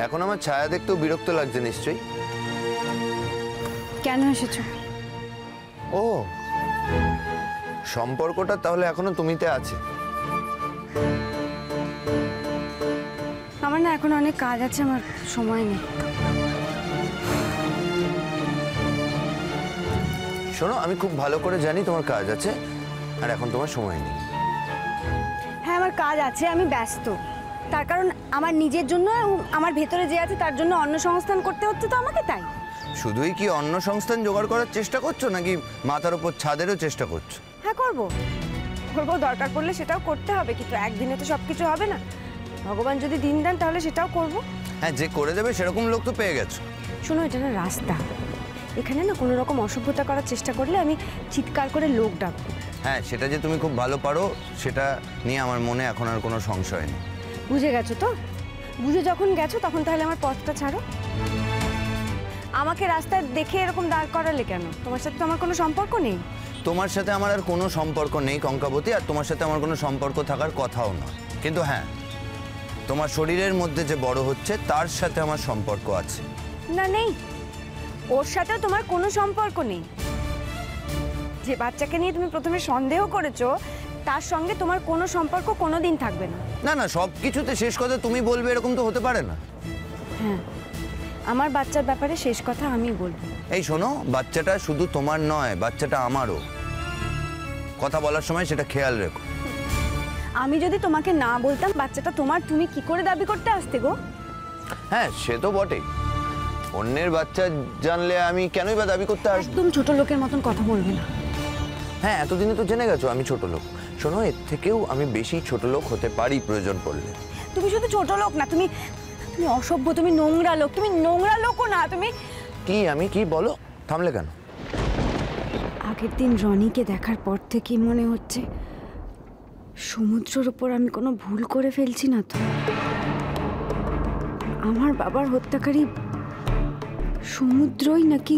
এখন আমার ছায়া দেখতেও বিরক্ত লাগছে নিশ্চয়ই। কেন এসেছো? ও, সম্পর্কটা তাহলে এখনো তুমিতে আছে। আমার না এখন অনেক কাজ আছে, আমার সময় নেই। শোনো, আমি খুব ভালো করে জানি তোমার কাজ আছে আর এখন তোমার সময় নেই। হ্যাঁ, আমার কাজ আছে, আমি ব্যস্ত। তার কারণ আমার নিজের জন্য, আমার ভেতরে যে আছে তার জন্য অন্য সংস্থান করতে হচ্ছে তো আমাকে, তাই। শুধুই কি অন্য সংস্থান জোগাড় করার চেষ্টা করছো নাকি মাথার উপর ছাদেরও চেষ্টা করছো? হ্যাঁ, করবো, দরকার পড়লে সেটাও করতে হবে, কিন্তু একদিনে তো সবকিছু হবে না। ভগবান যদি দিন দেন তাহলে সেটাও করব। হ্যাঁ, যে করে দেবে সেরকম লোক তো পেয়ে গেছো। শোনো, এটা না রাস্তা, এখানে না কোনো রকম অসভ্যতা করার চেষ্টা করলে আমি চিৎকার করে লোক ডাকবো। হ্যাঁ, সেটা যে তুমি খুব ভালো পারো সেটা নিয়ে আমার মনে এখন আর কোনো সংশয় নেই। বুঝে গেছো তো? বুঝে যখন গেছো তখন তাহলে আমার পথটা ছাড়ো। আমাকে রাস্তায় দেখে এরকম দাঁড় করালে কেন? তোমার সাথে তো আমার কোনো সম্পর্ক নেই। তোমার সাথে আমার আর কোনো সম্পর্ক নেই কঙ্কাবতী, আর তোমার সাথে আমার কোনো সম্পর্ক থাকার কথাও নয়। কিন্তু হ্যাঁ, তোমার শরীরের মধ্যে যে বড় হচ্ছে তার সাথে আমার সম্পর্ক আছে। না, নেই। ওর সাথেও তোমার কোনো সম্পর্ক নেই। যে বাচ্চাকে নিয়ে তুমি প্রথমে সন্দেহ করেছো তার সঙ্গে তোমার কোনো সম্পর্ক কোনোদিন থাকবে না। না না, সব কিছুতে শেষ কথা তুমি বলবে এরকম তো হতে পারে না। হ্যাঁ, আমার বাচ্চার ব্যাপারে শেষ কথা আমি বলবো। এই শোনো, বাচ্চাটা শুধু তোমার নয়, বাচ্চাটা আমারও। কথা বলার সময় সেটা খেয়াল রেখো। আমি যদি তোমাকে না বলতাম বাচ্চাটা তোমার, তুমি কি করে দাবি করতে আসতে গো? হ্যাঁ, সে তো বটেই। অন্যের বাচ্চা জানলে আমি কেনই বা দাবি করতে আসবো? একদম ছোট লোকের মতন কথা বলবে না। হ্যাঁ, এতদিনে তো জেনে গেছো আমি ছোট লোক। শোনো, এর থেকেও আমি বেশি ছোট লোক হতে পারি প্রয়োজন পড়লে। তুমি শুধু ছোট লোক না, তুমি অসভ্য, তুমি নোংরা লোক। তুমি নোংরা লোকও না, তুমি কি? আমি কি? বলো, থামলে কেন? আগের দিন রনিকে দেখার পর থেকেই মনে হচ্ছে সমুদ্রের উপর আমি কোনো ভুল করে ফেলছি না তো। আমার বাবার হত্যাকারী সমুদ্রই নাকি